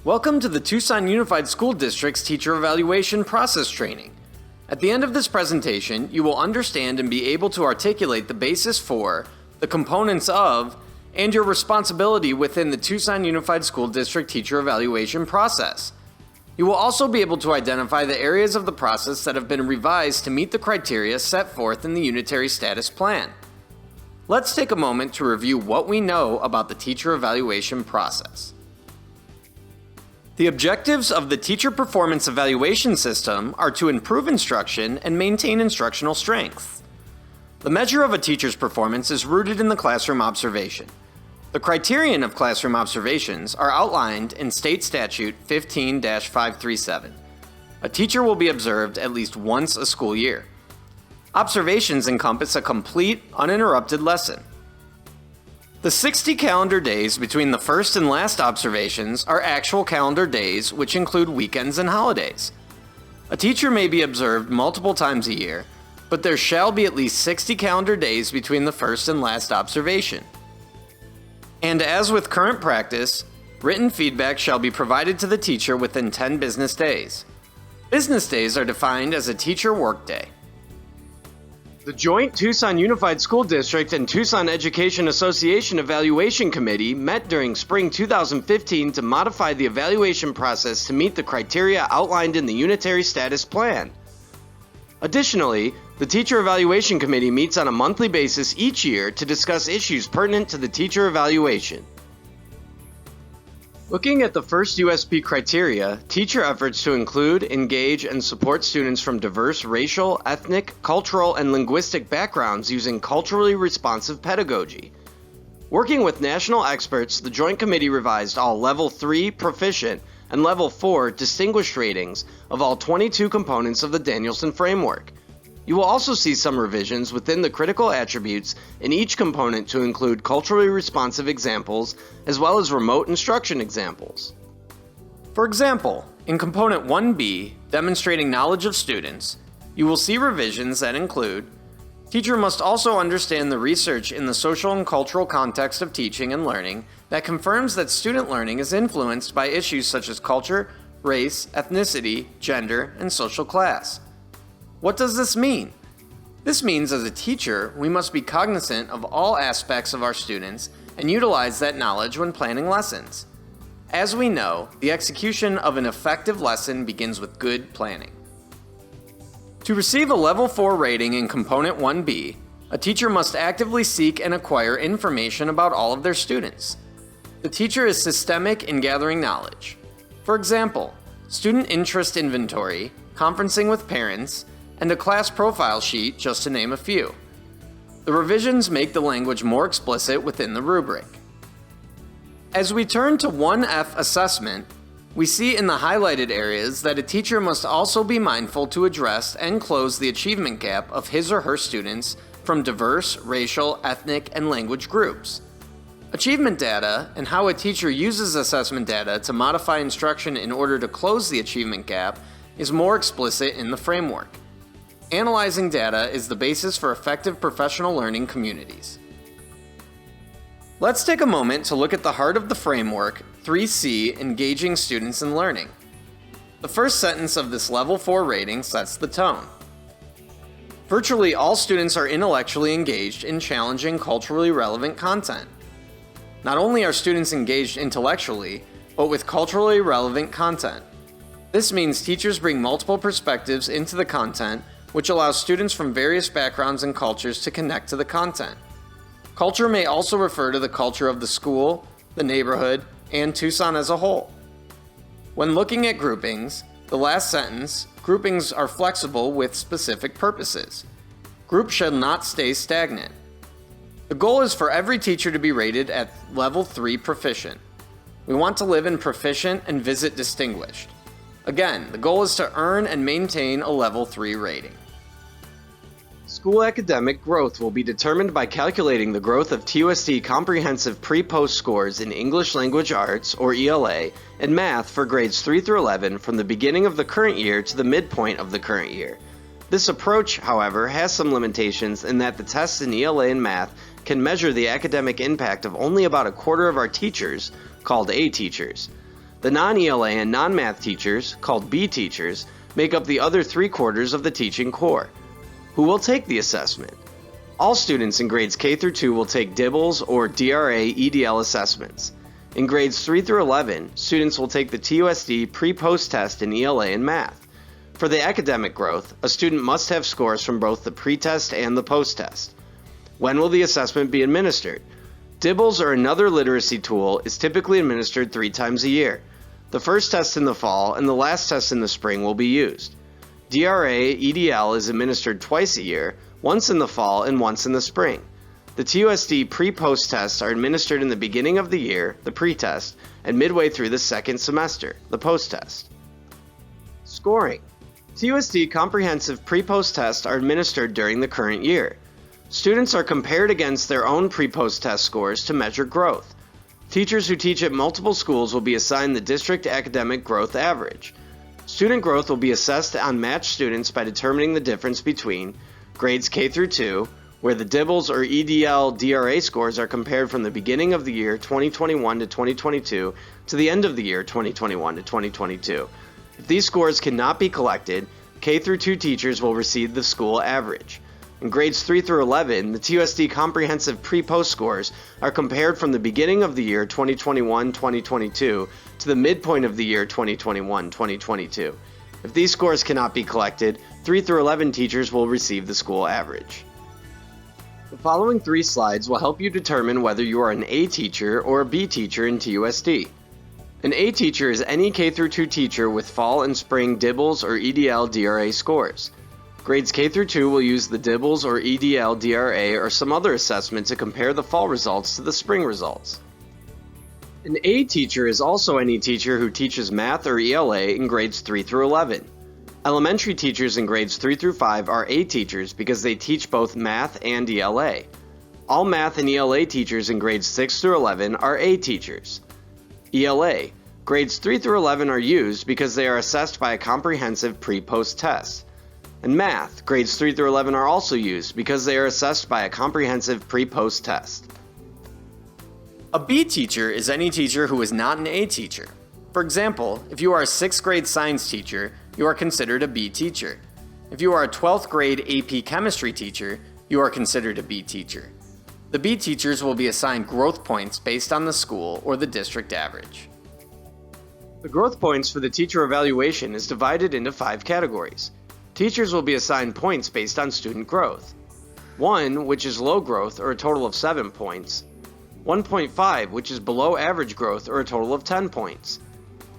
Welcome to the Tucson Unified School District's Teacher Evaluation Process Training. At the end of this presentation, you will understand and be able to articulate the basis for, the components of, and your responsibility within the Tucson Unified School District Teacher Evaluation process. You will also be able to identify the areas of the process that have been revised to meet the criteria set forth in the Unitary Status Plan. Let's take a moment to review what we know about the teacher evaluation process. The objectives of the Teacher Performance Evaluation System are to improve instruction and maintain instructional strength. The measure of a teacher's performance is rooted in the classroom observation. The criterion of classroom observations are outlined in State Statute 15-537. A teacher will be observed at least once a school year. Observations encompass a complete, uninterrupted lesson. The 60 calendar days between the first and last observations are actual calendar days, which include weekends and holidays. A teacher may be observed multiple times a year, but there shall be at least 60 calendar days between the first and last observation. And as with current practice, written feedback shall be provided to the teacher within 10 business days. Business days are defined as a teacher workday. The joint Tucson Unified School District and Tucson Education Association Evaluation Committee met during spring 2015 to modify the evaluation process to meet the criteria outlined in the Unitary Status Plan. Additionally, the Teacher Evaluation Committee meets on a monthly basis each year to discuss issues pertinent to the teacher evaluation. Looking at the first USP criteria, teacher efforts to include, engage, and support students from diverse racial, ethnic, cultural, and linguistic backgrounds using culturally responsive pedagogy. Working with national experts, the Joint Committee revised all Level 3 Proficient and Level 4 Distinguished ratings of all 22 components of the Danielson Framework. You will also see some revisions within the critical attributes in each component to include culturally responsive examples as well as remote instruction examples. For example, in Component 1B, demonstrating knowledge of students, you will see revisions that include: teacher must also understand the research in the social and cultural context of teaching and learning that confirms that student learning is influenced by issues such as culture, race, ethnicity, gender, and social class. What does this mean? This means as a teacher, we must be cognizant of all aspects of our students and utilize that knowledge when planning lessons. As we know, the execution of an effective lesson begins with good planning. To receive a Level 4 rating in Component 1B, a teacher must actively seek and acquire information about all of their students. The teacher is systemic in gathering knowledge. For example, student interest inventory, conferencing with parents, and a class profile sheet, just to name a few. The revisions make the language more explicit within the rubric. As we turn to 1F assessment, we see in the highlighted areas that a teacher must also be mindful to address and close the achievement gap of his or her students from diverse racial, ethnic, and language groups. Achievement data and how a teacher uses assessment data to modify instruction in order to close the achievement gap is more explicit in the framework. Analyzing data is the basis for effective professional learning communities. Let's take a moment to look at the heart of the framework, 3C, engaging students in learning. The first sentence of this Level 4 rating sets the tone. Virtually all students are intellectually engaged in challenging culturally relevant content. Not only are students engaged intellectually, but with culturally relevant content. This means teachers bring multiple perspectives into the content, which allows students from various backgrounds and cultures to connect to the content. Culture may also refer to the culture of the school, the neighborhood, and Tucson as a whole. When looking at groupings, the last sentence, groupings are flexible with specific purposes. Groups should not stay stagnant. The goal is for every teacher to be rated at Level 3 Proficient. We want to live in Proficient and visit Distinguished. Again, the goal is to earn and maintain a Level 3 rating. School academic growth will be determined by calculating the growth of TUSD comprehensive pre-post scores in English Language Arts, or ELA, and Math for grades 3 through 11 from the beginning of the current year to the midpoint of the current year. This approach, however, has some limitations in that the tests in ELA and Math can measure the academic impact of only about a quarter of our teachers, called A teachers. The non-ELA and non-math teachers, called B teachers, make up the other 3/4 of the teaching core. Who will take the assessment? All students in grades K through 2 will take DIBELS or DRA-EDL assessments. In grades 3 through 11, students will take the TUSD pre-post test in ELA and math. For the academic growth, a student must have scores from both the pre-test and the post-test. When will the assessment be administered? DIBELS, or another literacy tool, is typically administered 3 times a year. The first test in the fall and the last test in the spring will be used. DRA-EDL is administered twice a year, once in the fall and once in the spring. The TUSD pre-post tests are administered in the beginning of the year, the pre-test, and midway through the second semester, the post-test. Scoring. TUSD comprehensive pre-post tests are administered during the current year. Students are compared against their own pre-post test scores to measure growth. Teachers who teach at multiple schools will be assigned the district academic growth average. Student growth will be assessed on matched students by determining the difference between grades K through 2, where the DIBELS or EDL-DRA scores are compared from the beginning of the year 2021 to 2022 to the end of the year 2021 to 2022. If these scores cannot be collected, K through 2 teachers will receive the school average. In grades 3 through 11, the TUSD comprehensive pre-post scores are compared from the beginning of the year 2021-2022 to the midpoint of the year 2021-2022. If these scores cannot be collected, 3 through 11 teachers will receive the school average. The following 3 slides will help you determine whether you are an A teacher or a B teacher in TUSD. An A teacher is any K through 2 teacher with fall and spring DIBELS or EDL-DRA scores. Grades K through 2 will use the DIBELS or EDL-DRA or some other assessment to compare the fall results to the spring results. An A teacher is also any teacher who teaches math or ELA in grades 3 through 11. Elementary teachers in grades 3 through 5 are A teachers because they teach both math and ELA. All math and ELA teachers in grades 6 through 11 are A teachers. ELA. Grades 3 through 11 are used because they are assessed by a comprehensive pre-post test. And math. Grades 3 through 11 are also used because they are assessed by a comprehensive pre-post test. A B teacher is any teacher who is not an A teacher. For example, if you are a 6th grade science teacher, you are considered a B teacher. If you are a 12th grade AP chemistry teacher, you are considered a B teacher. The B teachers will be assigned growth points based on the school or the district average. The growth points for the teacher evaluation is divided into 5 categories. Teachers will be assigned points based on student growth. 1, which is low growth, or a total of 7 points. 1.5, which is below average growth, or a total of 10 points.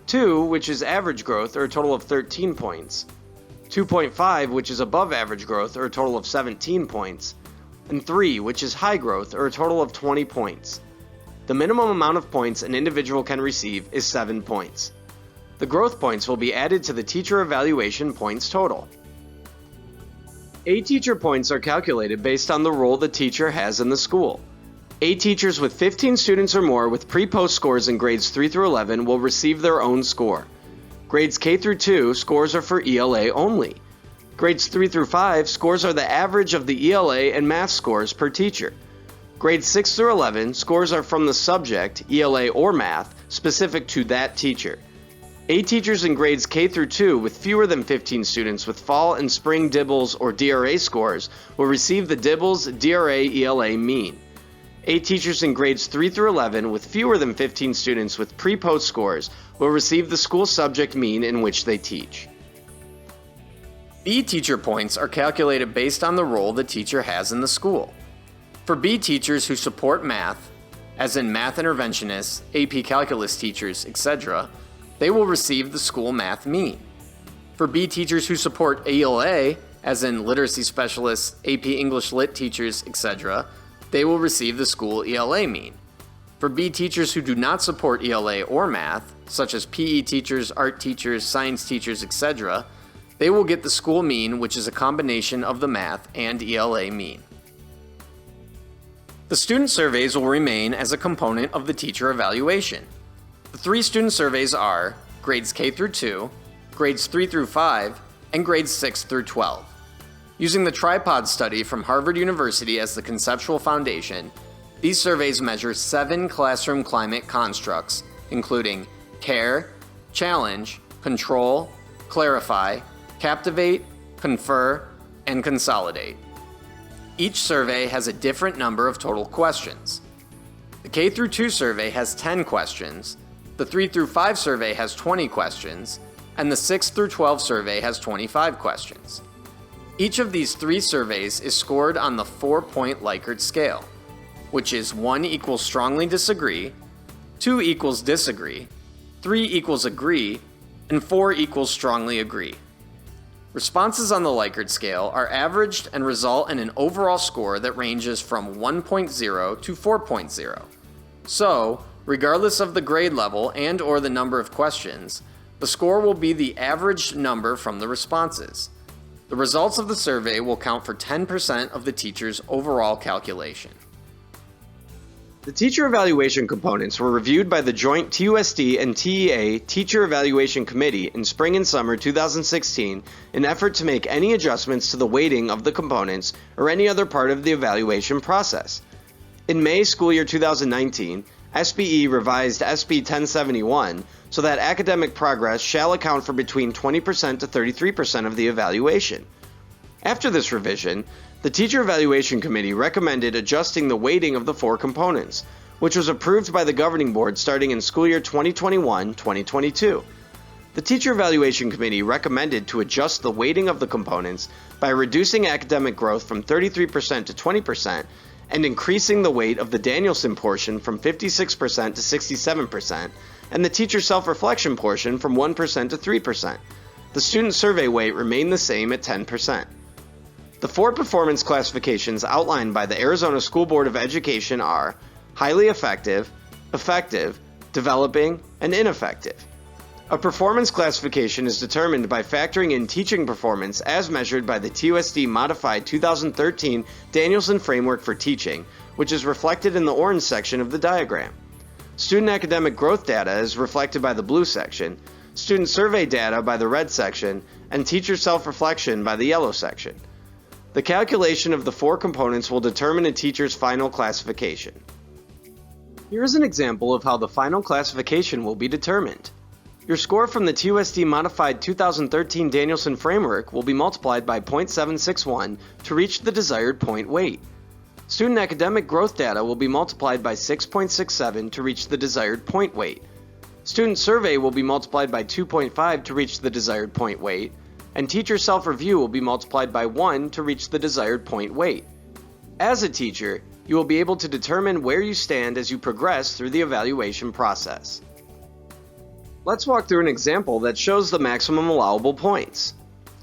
2, which is average growth, or a total of 13 points. 2.5, which is above average growth, or a total of 17 points. And 3, which is high growth, or a total of 20 points. The minimum amount of points an individual can receive is 7 points. The growth points will be added to the teacher evaluation points total. A teacher points are calculated based on the role the teacher has in the school. A teachers with 15 students or more with pre-post scores in grades 3 through 11 will receive their own score. Grades K through 2 scores are for ELA only. Grades 3 through 5 scores are the average of the ELA and math scores per teacher. Grades 6 through 11 scores are from the subject, ELA or math, specific to that teacher. A teachers in grades K through 2 with fewer than 15 students with fall and spring DIBELS or DRA scores will receive the DIBELS DRA ELA mean. A teachers in grades 3 through 11 with fewer than 15 students with pre-post scores will receive the school subject mean in which they teach. B teacher points are calculated based on the role the teacher has in the school. For B teachers who support math, as in math interventionists, AP calculus teachers, etc., they will receive the school math mean. For B teachers who support ELA, as in literacy specialists, AP English Lit teachers, etc., they will receive the school ELA mean. For B teachers who do not support ELA or math, such as PE teachers, art teachers, science teachers, etc., they will get the school mean, which is a combination of the math and ELA mean. The student surveys will remain as a component of the teacher evaluation. The 3 student surveys are grades K through 2, grades 3 through 5, and grades 6 through 12. Using the tripod study from Harvard University as the conceptual foundation, these surveys measure 7 classroom climate constructs, including care, challenge, control, clarify, captivate, confer, and consolidate. Each survey has a different number of total questions. The K through 2 survey has 10 questions, the 3 through 5 survey has 20 questions, and the 6 through 12 survey has 25 questions. Each of these 3 surveys is scored on the 4-point Likert scale, which is 1 equals strongly disagree, 2 equals disagree, 3 equals agree, and 4 equals strongly agree. Responses on the Likert scale are averaged and result in an overall score that ranges from 1.0 to 4.0. So, regardless of the grade level and/or the number of questions, the score will be the averaged number from the responses. The results of the survey will count for 10% of the teacher's overall calculation. The teacher evaluation components were reviewed by the joint TUSD and TEA Teacher Evaluation Committee in spring and summer 2016 in an effort to make any adjustments to the weighting of the components or any other part of the evaluation process. In May school year 2019, SBE revised SB 1071 so that academic progress shall account for between 20% to 33% of the evaluation. After this revision, the Teacher Evaluation Committee recommended adjusting the weighting of the 4 components, which was approved by the Governing Board starting in school year 2021-2022. The Teacher Evaluation Committee recommended to adjust the weighting of the components by reducing academic growth from 33% to 20% and increasing the weight of the Danielson portion from 56% to 67%, and the teacher self-reflection portion from 1% to 3%. The student survey weight remained the same at 10%. The 4 performance classifications outlined by the Arizona School Board of Education are highly effective, effective, developing, and ineffective. A performance classification is determined by factoring in teaching performance as measured by the TUSD Modified 2013 Danielson Framework for Teaching, which is reflected in the orange section of the diagram. Student academic growth data is reflected by the blue section, student survey data by the red section, and teacher self-reflection by the yellow section. The calculation of the 4 components will determine a teacher's final classification. Here is an example of how the final classification will be determined. Your score from the TUSD Modified 2013 Danielson Framework will be multiplied by 0.761 to reach the desired point weight. Student academic growth data will be multiplied by 6.67 to reach the desired point weight. Student survey will be multiplied by 2.5 to reach the desired point weight, and teacher self-review will be multiplied by 1 to reach the desired point weight. As a teacher, you will be able to determine where you stand as you progress through the evaluation process. Let's walk through an example that shows the maximum allowable points.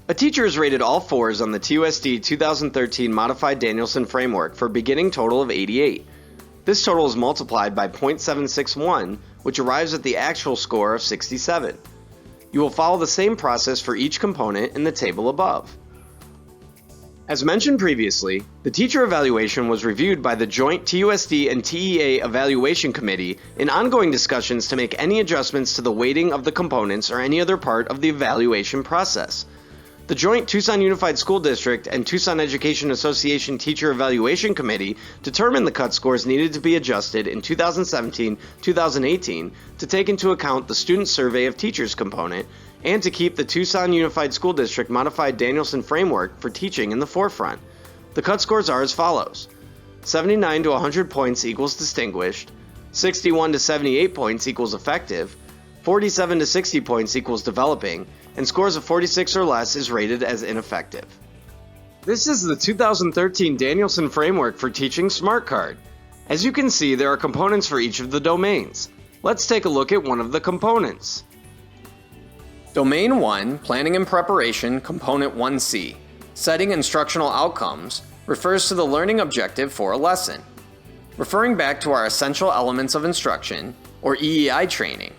A teacher is rated all 4s on the TUSD 2013 Modified Danielson Framework for a beginning total of 88. This total is multiplied by 0.761, which arrives at the actual score of 67. You will follow the same process for each component in the table above. As mentioned previously, the teacher evaluation was reviewed by the joint TUSD and TEA Evaluation Committee in ongoing discussions to make any adjustments to the weighting of the components or any other part of the evaluation process. The joint Tucson Unified School District and Tucson Education Association Teacher Evaluation Committee determined the cut scores needed to be adjusted in 2017-2018 to take into account the Student Survey of Teachers component and to keep the Tucson Unified School District Modified Danielson Framework for Teaching in the forefront. The cut scores are as follows: 79 to 100 points equals distinguished, 61 to 78 points equals effective, 47 to 60 points equals developing, and scores of 46 or less is rated as ineffective. This is the 2013 Danielson Framework for Teaching Smart Card. As you can see, there are components for each of the domains. Let's take a look at one of the components. Domain 1, Planning and Preparation, Component 1C, Setting Instructional Outcomes, refers to the learning objective for a lesson. Referring back to our Essential Elements of Instruction, or EEI training,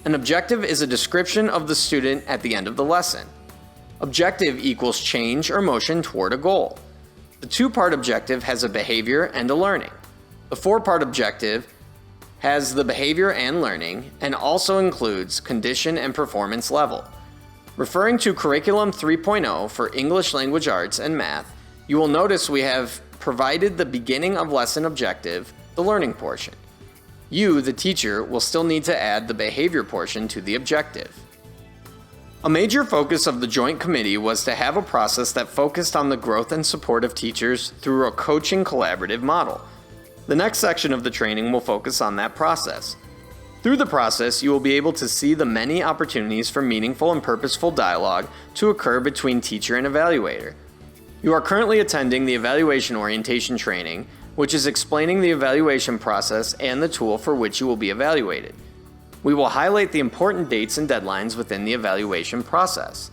an objective is a description of the student at the end of the lesson. Objective equals change or motion toward a goal. The 2-part objective has a behavior and a learning. The 4-part objective has the behavior and learning and also includes condition and performance level. Referring to Curriculum 3.0 for English Language Arts and Math, you will notice we have provided the beginning of lesson objective, the learning portion. You, the teacher, will still need to add the behavior portion to the objective. A major focus of the Joint Committee was to have a process that focused on the growth and support of teachers through a coaching collaborative model. The next section of the training will focus on that process. Through the process, you will be able to see the many opportunities for meaningful and purposeful dialogue to occur between teacher and evaluator. You are currently attending the evaluation orientation training, which is explaining the evaluation process and the tool for which you will be evaluated. We will highlight the important dates and deadlines within the evaluation process.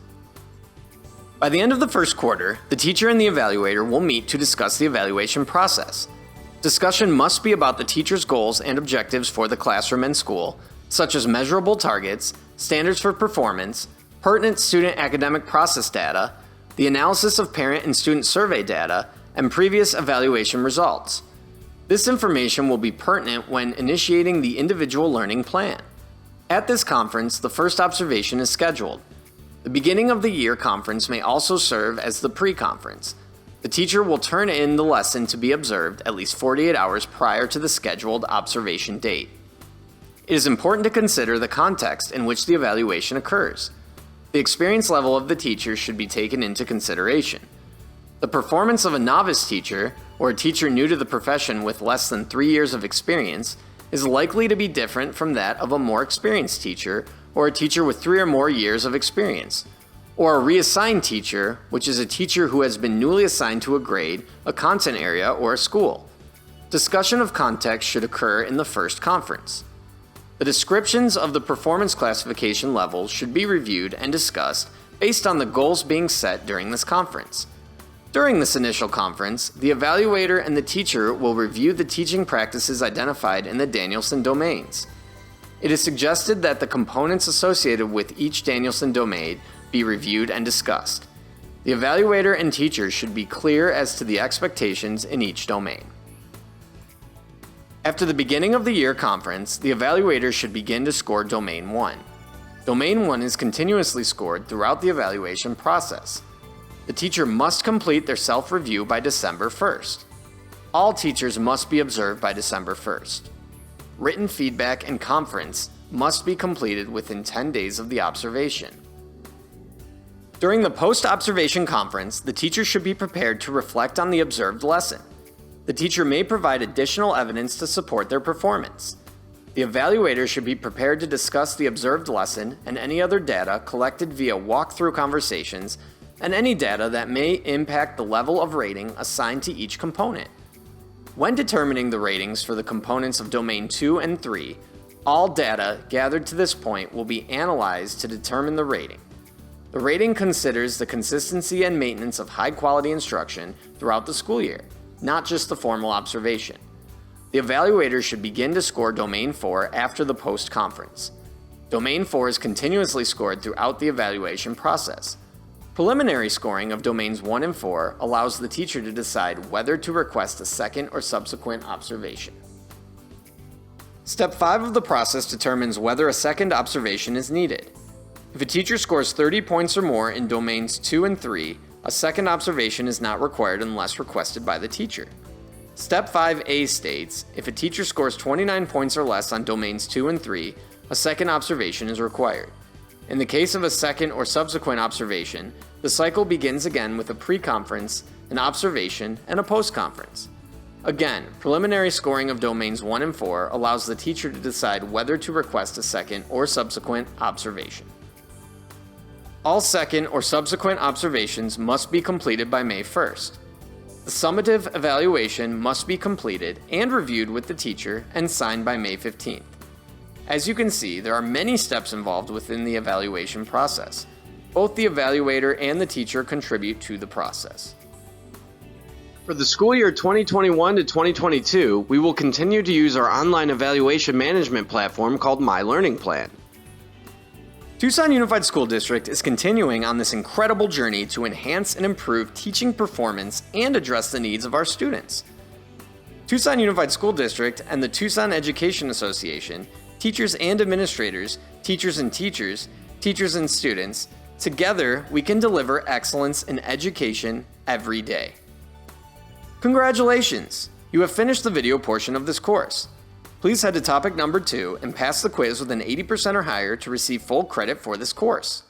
By the end of the first quarter, the teacher and the evaluator will meet to discuss the evaluation process. Discussion must be about the teacher's goals and objectives for the classroom and school, such as measurable targets, standards for performance, pertinent student academic process data, the analysis of parent and student survey data, and previous evaluation results. This information will be pertinent when initiating the individual learning plan. At this conference, the first observation is scheduled. The beginning of the year conference may also serve as the pre-conference. The teacher will turn in the lesson to be observed at least 48 hours prior to the scheduled observation date. It is important to consider the context in which the evaluation occurs. The experience level of the teacher should be taken into consideration. The performance of a novice teacher, or a teacher new to the profession with less than 3 years of experience, is likely to be different from that of a more experienced teacher, or a teacher with 3 or more years of experience, or a reassigned teacher, which is a teacher who has been newly assigned to a grade, a content area, or a school. Discussion of context should occur in the first conference. The descriptions of the performance classification levels should be reviewed and discussed based on the goals being set during this conference. During this initial conference, the evaluator and the teacher will review the teaching practices identified in the Danielson domains. It is suggested that the components associated with each Danielson domain be reviewed and discussed. The evaluator and teacher should be clear as to the expectations in each domain. After the beginning of the year conference, the evaluator should begin to score Domain 1. Domain 1 is continuously scored throughout the evaluation process. The teacher must complete their self-review by December 1st. All teachers must be observed by December 1st. Written feedback and conference must be completed within 10 days of the observation. During the post-observation conference, the teacher should be prepared to reflect on the observed lesson. The teacher may provide additional evidence to support their performance. The evaluator should be prepared to discuss the observed lesson and any other data collected via walkthrough conversations and any data that may impact the level of rating assigned to each component. When determining the ratings for the components of Domain 2 and 3, all data gathered to this point will be analyzed to determine the rating. The rating considers the consistency and maintenance of high-quality instruction throughout the school year, not just the formal observation. The evaluator should begin to score Domain 4 after the post-conference. Domain 4 is continuously scored throughout the evaluation process. Preliminary scoring of Domains 1 and 4 allows the teacher to decide whether to request a second or subsequent observation. Step 5 of the process determines whether a second observation is needed. If a teacher scores 30 points or more in Domains 2 and 3, a second observation is not required unless requested by the teacher. Step 5A states, if a teacher scores 29 points or less on Domains 2 and 3, a second observation is required. In the case of a second or subsequent observation, the cycle begins again with a pre-conference, an observation, and a post-conference. Again, preliminary scoring of Domains 1 and 4 allows the teacher to decide whether to request a second or subsequent observation. All second or subsequent observations must be completed by May 1st. The summative evaluation must be completed and reviewed with the teacher and signed by May 15th. As you can see, there are many steps involved within the evaluation process. Both the evaluator and the teacher contribute to the process. For the school year 2021 to 2022, we will continue to use our online evaluation management platform called My Learning Plan. Tucson Unified School District is continuing on this incredible journey to enhance and improve teaching performance and address the needs of our students. Tucson Unified School District and the Tucson Education Association, teachers and administrators, teachers and teachers, teachers and students, together we can deliver excellence in education every day. Congratulations! You have finished the video portion of this course. Please head to topic number 2 and pass the quiz with an 80% or higher to receive full credit for this course.